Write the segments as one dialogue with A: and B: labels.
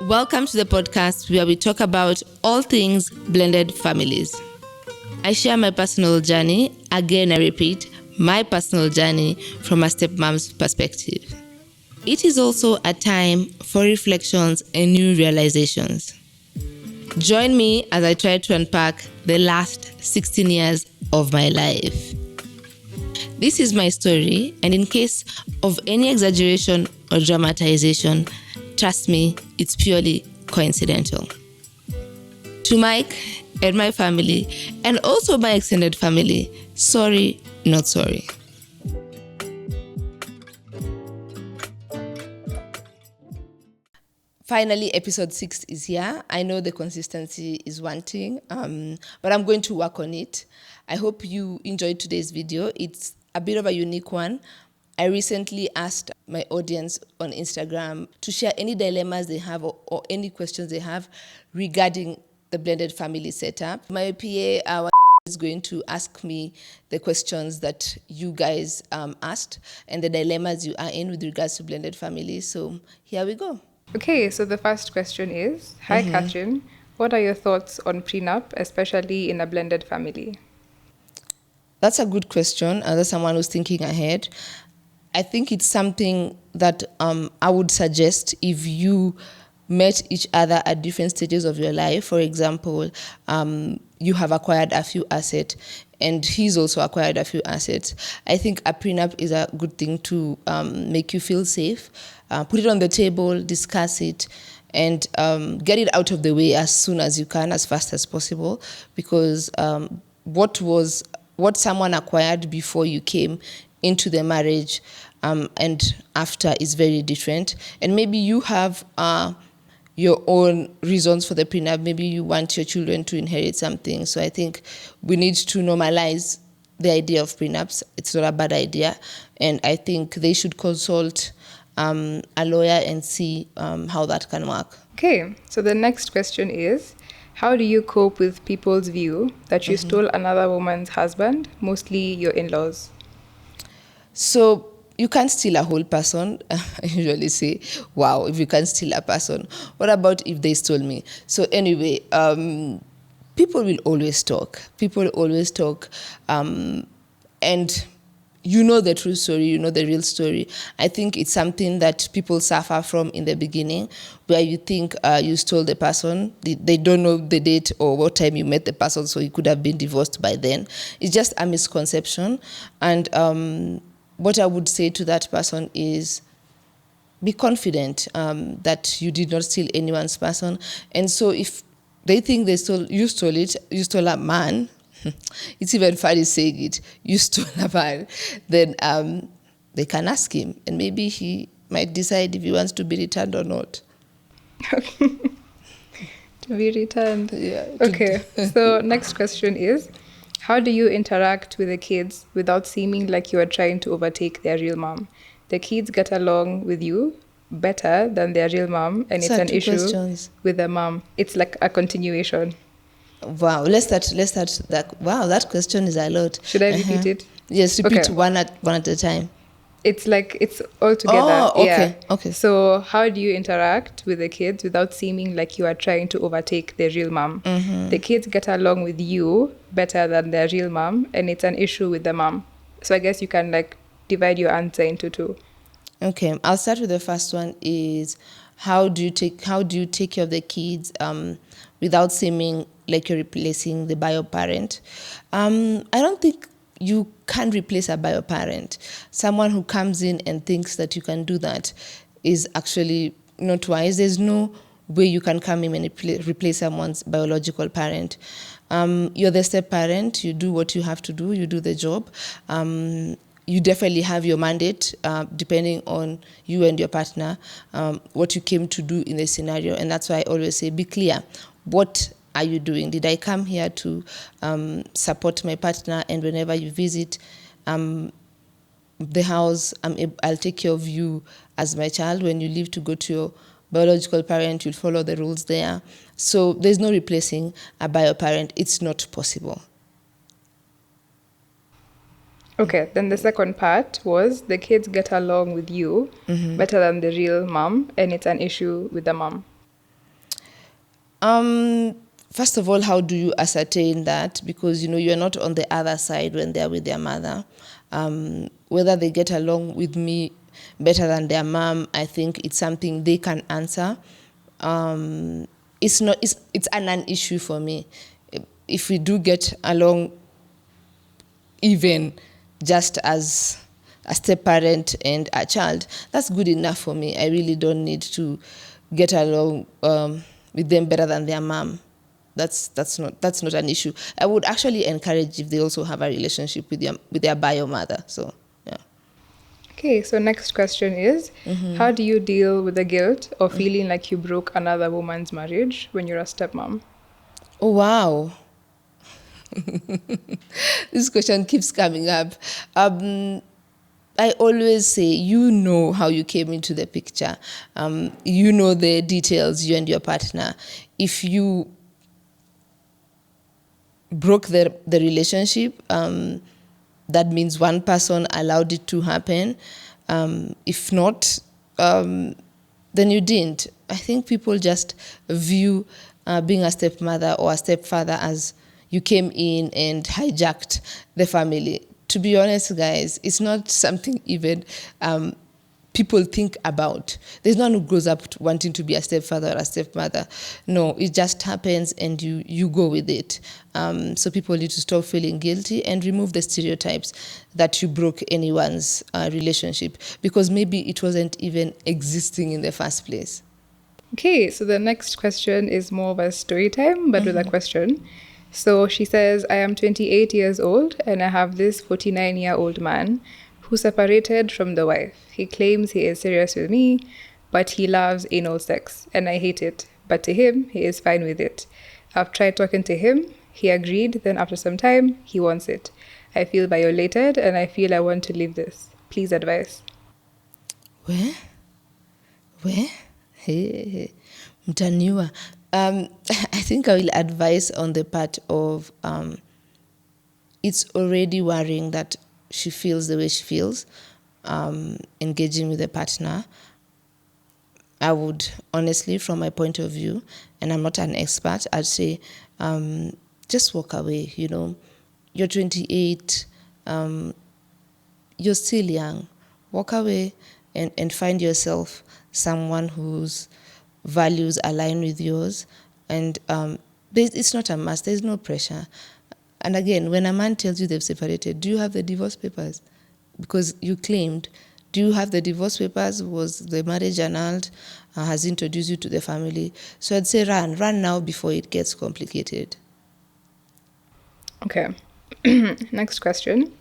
A: Welcome to the podcast where we talk about all things blended families. I share my personal journey, again I repeat, my personal journey from a stepmom's perspective. It is also a time for reflections and new realizations. Join me as I try to unpack the last 16 years of my life. This is my story, and in case of any exaggeration or dramatization, trust me, it's purely coincidental. To Mike and my family, and also my extended family, sorry, not sorry. Finally, episode 6 is here. I know the consistency is wanting, but I'm going to work on it. I hope you enjoyed today's video. It's a bit of a unique one. I recently asked my audience on Instagram to share any dilemmas they have or any questions they have regarding the blended family setup. My PA is going to ask me the questions that you guys asked and the dilemmas you are in with regards to blended families. So here we go.
B: Okay, so the first question is, Hi Katrin, what are your thoughts on prenup, especially in a blended family?
A: That's a good question. As someone who's thinking ahead, I think it's something that I would suggest if you met each other at different stages of your life. For example, you have acquired a few assets and he's also acquired a few assets. I think a prenup is a good thing to make you feel safe. Put it on the table, discuss it, and get it out of the way as soon as you can, as fast as possible, because what someone acquired before you came into the marriage and after is very different. And maybe you have your own reasons for the prenup. Maybe you want your children to inherit something. So I think we need to normalize the idea of prenups. It's not a bad idea. And I think they should consult a lawyer and see how that can work.
B: Okay, so the next question is, how do you cope with people's view that you stole another woman's husband, mostly your in-laws?
A: So you can't steal a whole person. I usually say, wow, if you can't steal a person, what about if they stole me? So anyway, people will always talk. And you know the true story, you know the real story. I think it's something that people suffer from in the beginning, where you think you stole the person. They don't know the date or what time you met the person, so you could have been divorced by then. It's just a misconception. And what I would say to that person is, be confident that you did not steal anyone's person. And so if they think you stole a man, it's even funny saying it, you stole a man, then they can ask him, and maybe he might decide if he wants to be returned or not.
B: To be returned.
A: Yeah.
B: Okay, so next question is, how do you interact with the kids without seeming like you are trying to overtake their real mom? The kids get along with you better than their real mom, and it's an issue with the mom. It's like a continuation.
A: Wow, let's start that. Wow, that question is a lot.
B: Should I repeat it?
A: Yes, repeat one at a time.
B: It's like it's all together.
A: Oh, okay,
B: yeah.
A: okay.
B: So how do you interact with the kids without seeming like you are trying to overtake their real mom? The kids get along with you better than their real mom, and it's an issue with the mom. So I guess you can like divide your answer into two.
A: Okay, I'll start with the first one. Is how do you take care of the kids without seeming like you're replacing the bio parent? I don't think you can replace a bio parent. Someone who comes in and thinks that you can do that is actually not wise. There's no way you can come in and replace someone's biological parent. You're the step parent. You do what you have to do. You do the job. You definitely have your mandate, depending on you and your partner, what you came to do in the scenario. And that's why I always say, be clear. What are you doing? Did I come here to support my partner? And whenever you visit the house, I'll take care of you as my child. When you leave to go to your biological parent, you'll follow the rules there. So there's no replacing a bio parent. It's not possible.
B: Okay, then the second part was the kids get along with you better than the real mom, and it's an issue with the mom.
A: First of all, how do you ascertain that? Because you're not on the other side when they're with their mother. Whether they get along with me better than their mom, I think it's something they can answer. It's not. It's an non-issue for me. If we do get along, even just as a step parent and a child, that's good enough for me. I really don't need to get along with them better than their mom. That's not an issue. I would actually encourage if they also have a relationship with their bio mother. So yeah.
B: Okay, so next question is, how do you deal with the guilt of feeling like you broke another woman's marriage when you're a stepmom?
A: Oh wow. This question keeps coming up. I always say, how you came into the picture. You know the details, you and your partner. If you broke the relationship, that means one person allowed it to happen. If not, then you didn't. I think people just view being a stepmother or a stepfather as you came in and hijacked the family. To be honest, guys, it's not something even people think about. There's no one who grows up wanting to be a stepfather or a stepmother. No, it just happens and you go with it. So people need to stop feeling guilty and remove the stereotypes that you broke anyone's relationship, because maybe it wasn't even existing in the first place.
B: Okay, so the next question is more of a story time, but with a question. So she says, I am 28 years old and I have this 49-year-old man who separated from the wife. He claims he is serious with me, but he loves anal sex and I hate it. But to him, he is fine with it. I've tried talking to him. He agreed. Then after some time, he wants it. I feel violated and I feel I want to leave this. Please advise.
A: Where? Where? Hey, mtaniwa. I think I will advise on the part of it's already worrying that she feels the way she feels, engaging with a partner. I would honestly, from my point of view, and I'm not an expert, I'd say just walk away. You're 28, you're still young. Walk away and find yourself someone whose values align with yours. And it's not a must, there's no pressure. And again, when a man tells you they've separated, do you have the divorce papers? Because you claimed, do you have the divorce papers? Was the marriage annulled? Has introduced you to the family? So I'd say run now before it gets complicated.
B: Okay. Next question.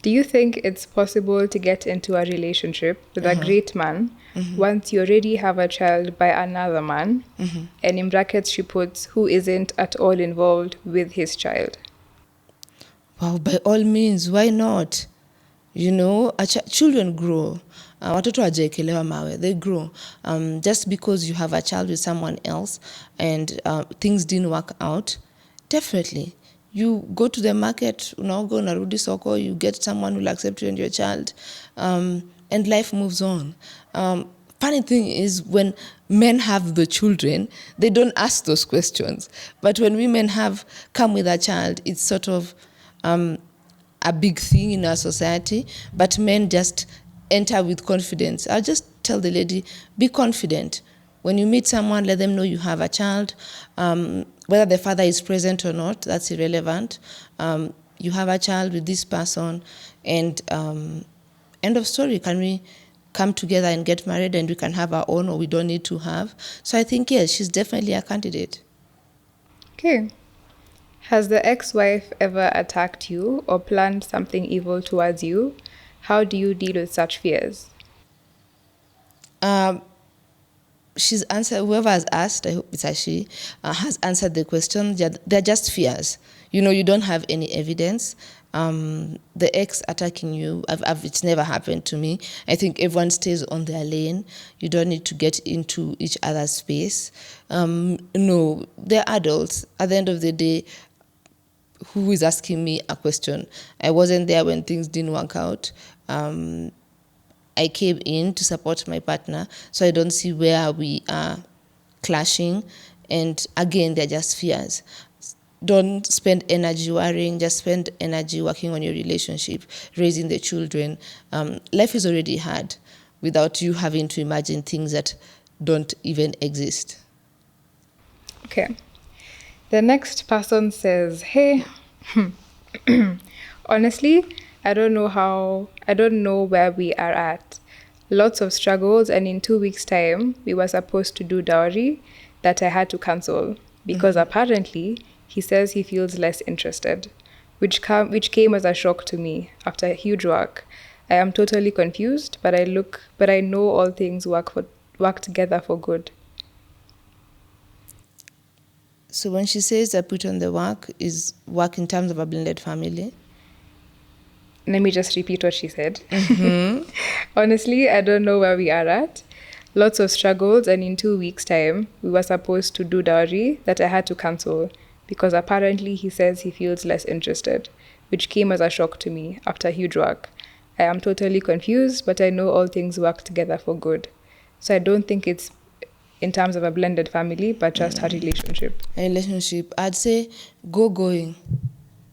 B: Do you think it's possible to get into a relationship with a great man once you already have a child by another man? And in brackets, she puts, who isn't at all involved with his child?
A: Wow, by all means, why not? Children grow. Watoto hawajaekelewa mawe, they grow. Just because you have a child with someone else and things didn't work out, definitely. You go to the market, unaoga unarudi soko, you get someone who will accept you and your child, and life moves on. Funny thing is, when men have the children, they don't ask those questions. But when women come with a child, it's sort of a big thing in our society. But men just enter with confidence. I'll just tell the lady, be confident. When you meet someone, let them know you have a child. Whether the father is present or not, that's irrelevant. You have a child with this person, and end of story. Can we come together and get married and we can have our own, or we don't need to have? So I think, yes, she's definitely a candidate.
B: Okay. Has the ex-wife ever attacked you or planned something evil towards you? How do you deal with such fears?
A: She's answered, whoever has asked, I hope it's a she, has answered the question. They're just fears. You don't have any evidence. The ex attacking you, it's never happened to me. I think everyone stays on their lane. You don't need to get into each other's space. No, they're adults. At the end of the day, who is asking me a question? I wasn't there when things didn't work out. I came in to support my partner, so I don't see where we are clashing. And again, they're just fears. Don't spend energy worrying, just spend energy working on your relationship, raising the children. Life is already hard without you having to imagine things that don't even exist.
B: Okay. The next person says, "Hey, honestly, I don't know where we are at. Lots of struggles, and in 2 weeks' time, we were supposed to do dowry that I had to cancel because apparently he says he feels less interested, which came as a shock to me after huge work. I am totally confused, but I know all things work together for good."
A: So when she says I put on the work, is work in terms of a blended family?
B: Let me just repeat what she said. Honestly, I don't know where we are at. Lots of struggles, and in 2 weeks' time, we were supposed to do dowry that I had to cancel because apparently he says he feels less interested, which came as a shock to me after huge work. I am totally confused, but I know all things work together for good. So I don't think it's in terms of a blended family, but just her relationship.
A: A relationship, I'd say go going,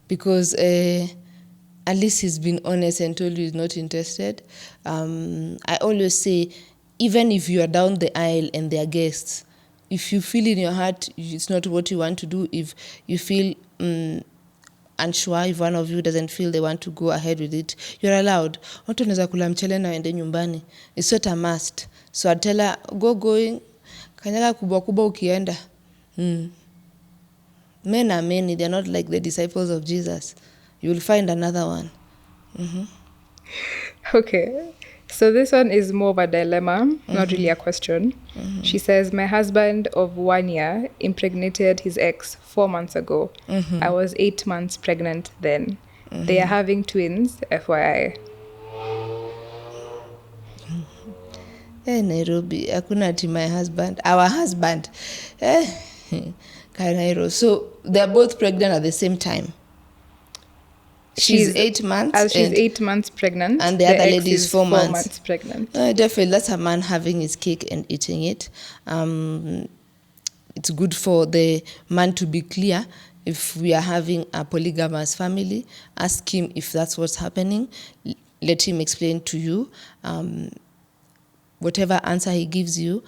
A: because at least he's been honest and told you he's not interested. I always say, even if you are down the aisle and they are guests, if you feel in your heart it's not what you want to do, if you feel unsure, if one of you doesn't feel they want to go ahead with it, you're allowed. Watu wanaweza kula mchele na waende nyumbani. It's not a must. So I tell her, go going, kanyaga kubwa kubwa ukienda. Men are many, they're not like the disciples of Jesus. You will find another one.
B: Okay. So this one is more of a dilemma, not really a question. She says, my husband of 1 year impregnated his ex 4 months ago. I was 8 months pregnant then. They are having twins, FYI.
A: Nairobi, hakuna ati my husband, our husband. Kanairo. So they're both pregnant at the same time. She's 8 months.
B: She's 8 months pregnant.
A: And the other
B: ex
A: lady is 4
B: 4
A: months.
B: months pregnant.
A: Definitely, that's a man having his cake and eating it. It's good for the man to be clear. If we are having a polygamous family, ask him if that's what's happening. Let him explain to you. Whatever answer he gives you,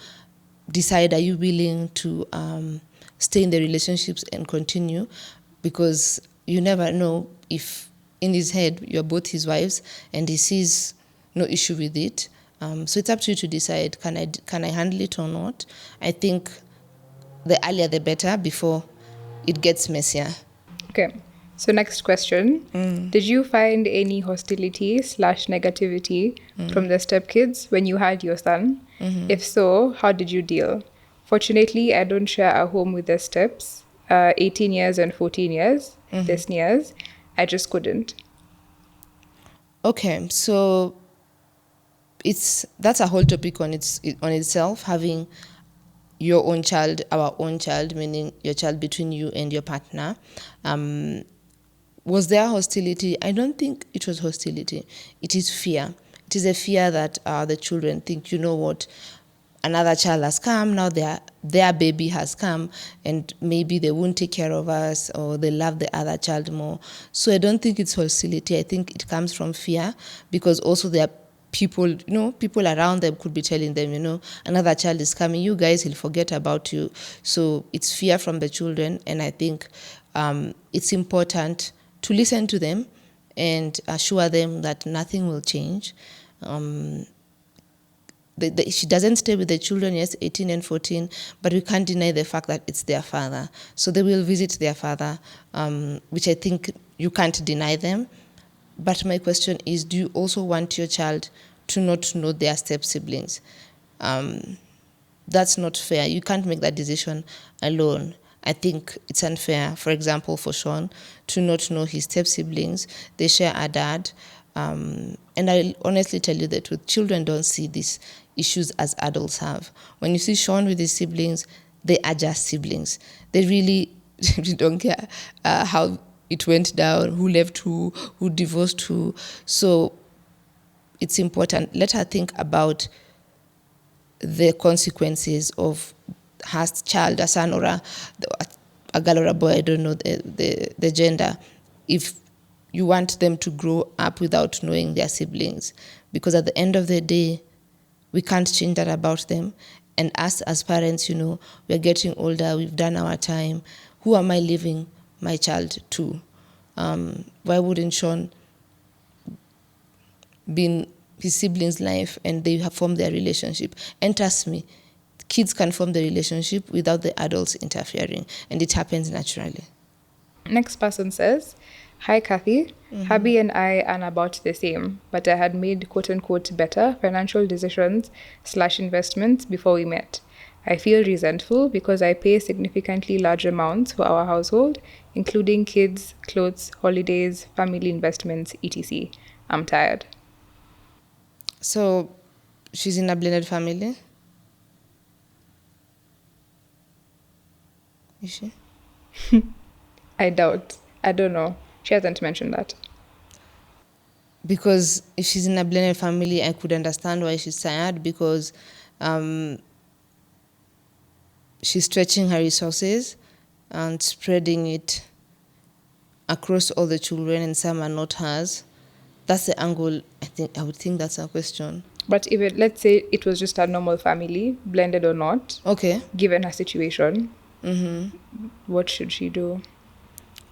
A: decide, are you willing to stay in the relationships and continue? Because you never know if in his head you're both his wives and he sees no issue with it. So it's up to you to decide, can I handle it or not? I think the earlier the better, before it gets messier.
B: Okay. So next question. Did you find any hostility/negativity from the stepkids when you had your son? If so, how did you deal? Fortunately, I don't share a home with the steps, 18 years and 14 years, this years. I just couldn't.
A: Okay, so that's a whole topic on itself, having your own child, our own child, meaning your child between you and your partner. Was there hostility? I don't think it was hostility. It is fear. It is a fear that the children think, you know what, another child has come, now their baby has come, and maybe they won't take care of us, or they love the other child more. So I don't think it's hostility. I think it comes from fear, because also there are people, people around them could be telling them, another child is coming, you guys, he'll forget about you. So it's fear from the children, and I think it's important to listen to them and assure them that nothing will change. She doesn't stay with the children, yes, 18 and 14, but we can't deny the fact that it's their father. So they will visit their father, which I think you can't deny them. But my question is, do you also want your child to not know their step-siblings? That's not fair. You can't make that decision alone. I think it's unfair, for example, for Sean to not know his step-siblings. They share a dad. And I honestly tell you the truth, children don't see these issues as adults have. When you see Sean with his siblings, they are just siblings. They really don't care how it went down, who left who divorced who. So it's important. Let her think about the consequences of has child, a son or a girl or a boy, I don't know the gender, if you want them to grow up without knowing their siblings, because at the end of the day, we can't change that about them. And us as parents, we're getting older, we've done our time. Who am I leaving my child to? Why wouldn't Sean be in his siblings' life and they have formed their relationship? And trust me, kids can form the relationship without the adults interfering, and it happens naturally.
B: Next person says, "Hi, Kathy. Hubby and I are about the same, but I had made quote unquote better financial decisions / investments before we met. I feel resentful because I pay significantly large amounts for our household, including kids, clothes, holidays, family investments, etc. I'm tired."
A: So she's in a blended family? Is she?
B: I doubt. I don't know. She hasn't mentioned that.
A: Because if she's in a blended family, I could understand why she's tired, because she's stretching her resources and spreading it across all the children, and some are not hers. That's the angle. I would think that's a question.
B: But even let's say it was just a normal family, blended or not,
A: Okay.
B: given her situation, what should she do?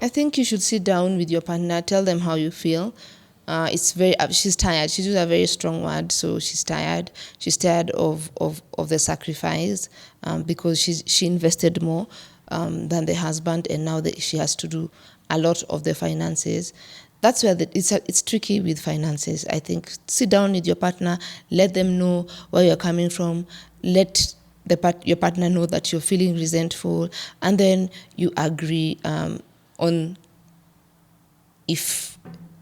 A: I think you should sit down with your partner, tell them how you feel. She's tired. She used a very strong word, so she's tired. She's tired of the sacrifice, because she invested more than the husband, and now she has to do a lot of the finances. That's where it's tricky with finances. I think sit down with your partner, let them know where you're coming from, let your partner know that you're feeling resentful, and then you agree on if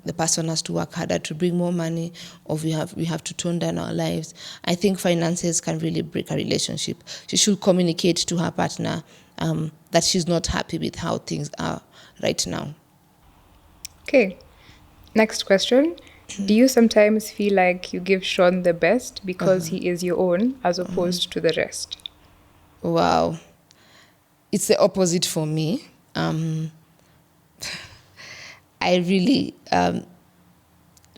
A: the person has to work harder to bring more money, or we have to tone down our lives. I think finances can really break a relationship. She should communicate to her partner that she's not happy with how things are right now.
B: Okay. Next question. Do you sometimes feel like you give Sean the best because he is your own as opposed to the rest?
A: Wow. It's the opposite for me. I really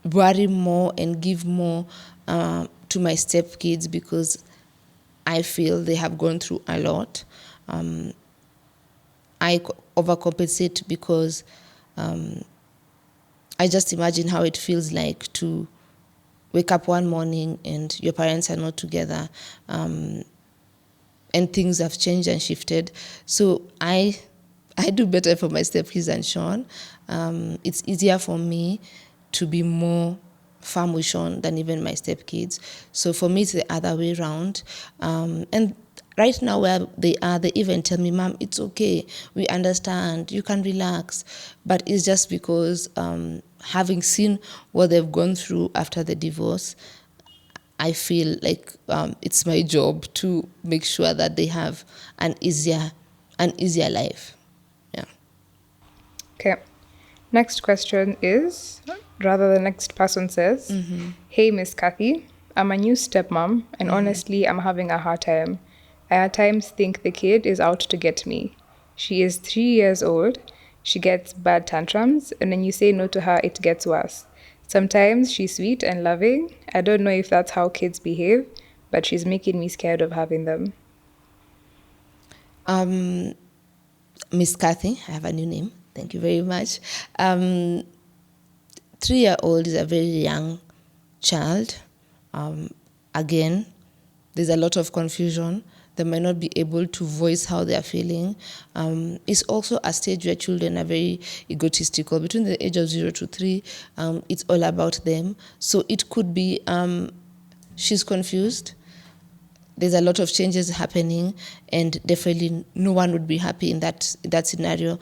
A: worry more and give more to my stepkids, because I feel they have gone through a lot. I overcompensate because I just imagine how it feels like to wake up one morning and your parents are not together, and things have changed and shifted. So I do better for my stepkids than Sean. It's easier for me to be more firm with Sean than even my stepkids. So for me, it's the other way around. And right now where they are, they even tell me, "Mom, it's okay. We understand. You can relax." But it's just because having seen what they've gone through after the divorce, I feel like it's my job to make sure that they have an easier life. Yeah.
B: Okay. Next question is, rather the next person says, "Hey, Miss Kathy, I'm a new stepmom, and honestly, I'm having a hard time. I at times think the kid is out to get me. She is 3 years old. She gets bad tantrums, and when you say no to her, it gets worse. Sometimes she's sweet and loving. I don't know if that's how kids behave, but she's making me scared of having them."
A: Miss Kathy, I have a new name. Thank you very much. 3-year-old is a very young child. Again, there's a lot of confusion. They might not be able to voice how they are feeling. It's also a stage where children are very egotistical. Between the age of 0 to 3, it's all about them. So it could be she's confused. There's a lot of changes happening, and definitely no one would be happy in that scenario.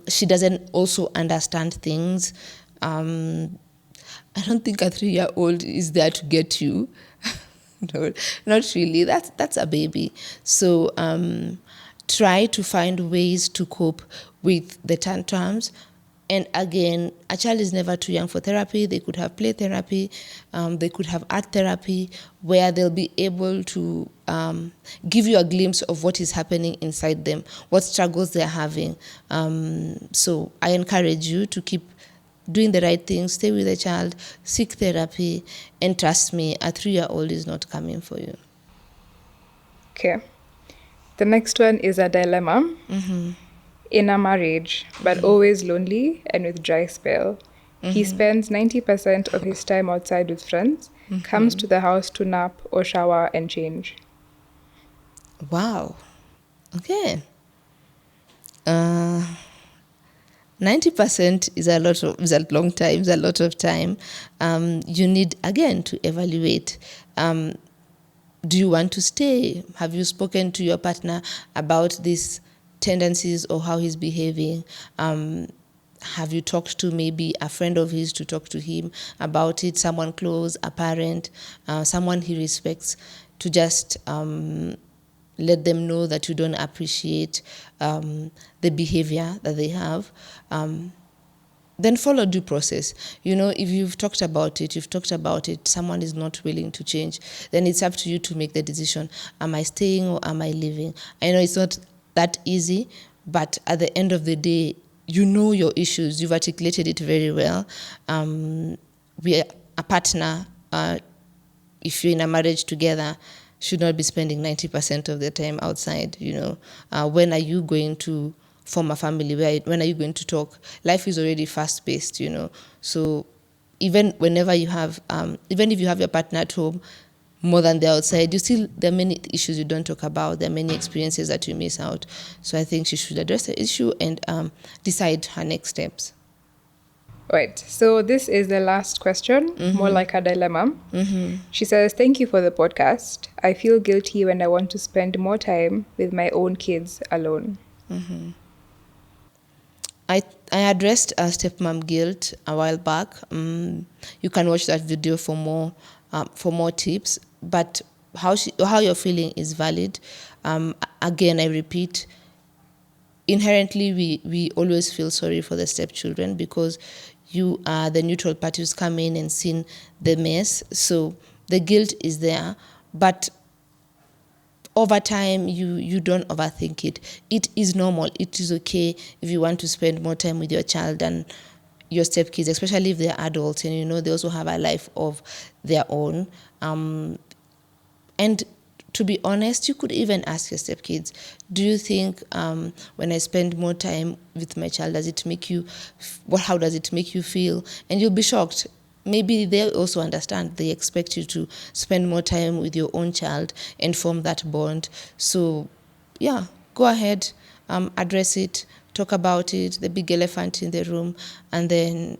A: She doesn't also understand things. I don't think a 3-year-old is there to get you. No, not really. That's a baby. So try to find ways to cope with the tantrums. And again, a child is never too young for therapy. They could have play therapy, they could have art therapy, where they'll be able to give you a glimpse of what is happening inside them, what struggles they're having. So I encourage you to keep doing the right thing, stay with the child, seek therapy, and trust me, a 3-year-old is not coming for you.
B: Okay. The next one is a dilemma. In a marriage, but always lonely and with dry spell. He spends 90% of his time outside with friends, comes to the house to nap or shower and change.
A: Wow. Okay. 90% is a long time, is a lot of time. You need, again, to evaluate. Do you want to stay? Have you spoken to your partner about these tendencies or how he's behaving? Have you talked to maybe a friend of his to talk to him about it, someone close, a parent, someone he respects, to just let them know that you don't appreciate the behavior that they have? Then follow due process. If you've talked about it, someone is not willing to change, then it's up to you to make the decision. Am I staying or am I leaving? I know it's not that easy, but at the end of the day, you know your issues. You've articulated it very well. We are a partner, if you're in a marriage together, should not be spending 90% of their time outside. When are you going to form a family? When are you going to talk? Life is already fast-paced, So even whenever you have, even if you have your partner at home more than the outside, there are many issues you don't talk about. There are many experiences that you miss out. So I think she should address the issue and decide her next steps.
B: Right. So this is the last question, more like a dilemma. She says, "Thank you for the podcast. I feel guilty when I want to spend more time with my own kids alone."
A: I addressed Stepmom Guilt a while back. You can watch that video for more tips. But how you're feeling is valid. Again, I repeat, inherently we always feel sorry for the stepchildren because you are the neutral party who's come in and seen the mess. So the guilt is there, but over time, you don't overthink it. It is normal. It is okay if you want to spend more time with your child than your stepkids, especially if they're adults and they also have a life of their own. And to be honest, you could even ask your stepkids, do you think when I spend more time with my child, how does it make you feel? And you'll be shocked. Maybe they also understand. They expect you to spend more time with your own child and form that bond. So, yeah, go ahead, address it, talk about it, the big elephant in the room, and then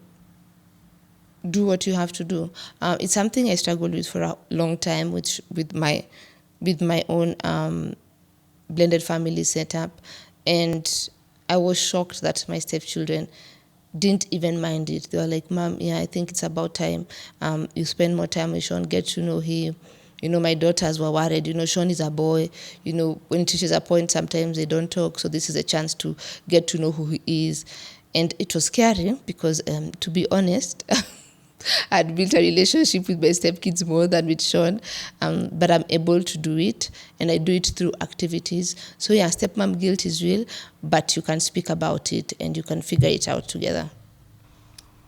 A: do what you have to do. It's something I struggled with for a long time, with my own blended family setup, and I was shocked that my stepchildren didn't even mind it. They were like, "Mom, yeah, I think it's about time you spend more time with Sean, get to know him." My daughters were worried. Sean is a boy. When he reaches a point, sometimes they don't talk. So this is a chance to get to know who he is. And it was scary because, to be honest, I'd built a relationship with my stepkids more than with Sean, but I'm able to do it, and I do it through activities. So yeah, stepmom guilt is real, but you can speak about it and you can figure it out together.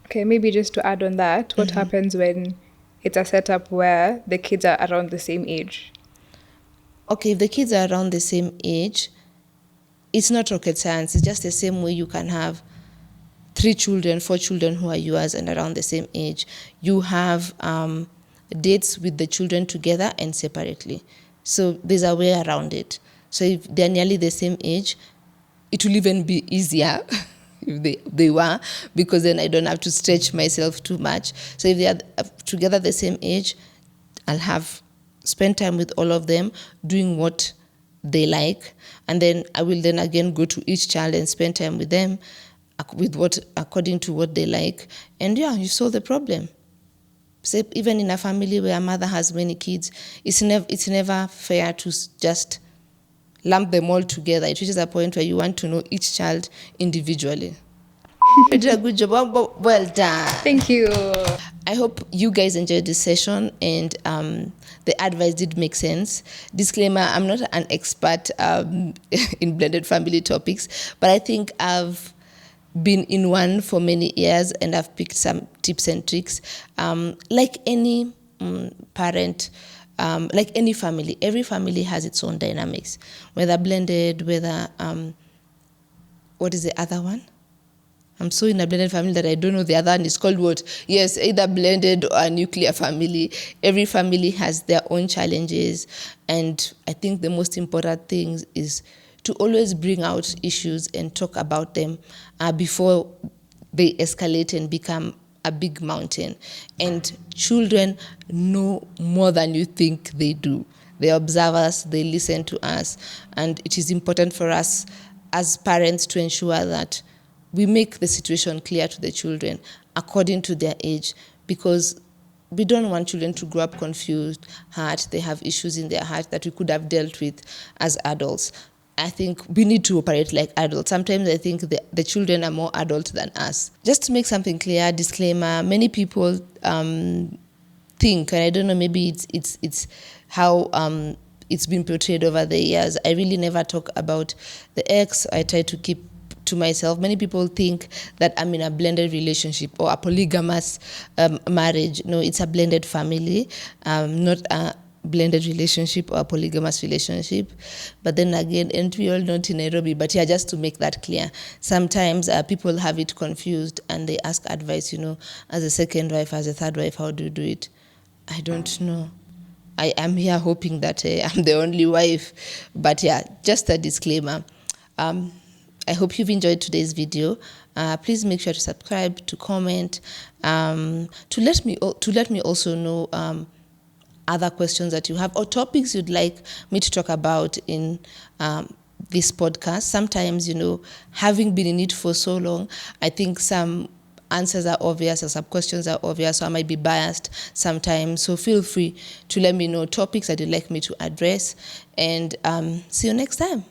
B: Okay, maybe just to add on that, what happens when it's a setup where the kids are around the same age?
A: Okay, if the kids are around the same age, it's not rocket science. It's just the same way you can have 3 children, 4 children who are yours and around the same age. You have dates with the children together and separately. So there's a way around it. So if they're nearly the same age, it will even be easier if they were, because then I don't have to stretch myself too much. So if they are together the same age, I'll spend time with all of them doing what they like, and then I will then again go to each child and spend time with them according to what they like, and yeah, you solve the problem. So even in a family where a mother has many kids, it's never fair to just lump them all together. It reaches a point where you want to know each child individually. You did a good job. Well done.
B: Thank you.
A: I hope you guys enjoyed this session and the advice did make sense. Disclaimer, I'm not an expert in blended family topics, but I think I've been in one for many years and I've picked some tips and tricks. Like any parent, like any family, every family has its own dynamics, whether blended, whether, what is the other one? I'm so in a blended family that I don't know the other one is called what. Yes, either blended or a nuclear family. Every family has their own challenges. And I think the most important thing is to always bring out issues and talk about them before they escalate and become a big mountain. And children know more than you think they do. They observe us, they listen to us. And it is important for us as parents to ensure that we make the situation clear to the children according to their age, because we don't want children to grow up confused, hurt. They have issues in their heart that we could have dealt with as adults. I think we need to operate like adults. Sometimes I think the children are more adult than us. Just to make something clear, disclaimer, many people think, and I don't know, maybe it's how it's been portrayed over the years. I really never talk about the ex. I try to keep to myself. Many people think that I'm in a blended relationship or a polygamous marriage. No, it's a blended family, not a blended relationship or a polygamous relationship. But then again, and we all not in Nairobi, but yeah, just to make that clear, sometimes people have it confused and they ask advice, as a second wife, as a third wife, how do you do it? I don't know. I am here hoping that I'm the only wife. But yeah, just a disclaimer. I hope you've enjoyed today's video. Please make sure to subscribe, to comment, to let me also know other questions that you have or topics you'd like me to talk about in this podcast. Sometimes, having been in it for so long, I think some answers are obvious or some questions are obvious, so I might be biased sometimes. So feel free to let me know topics that you'd like me to address, and see you next time.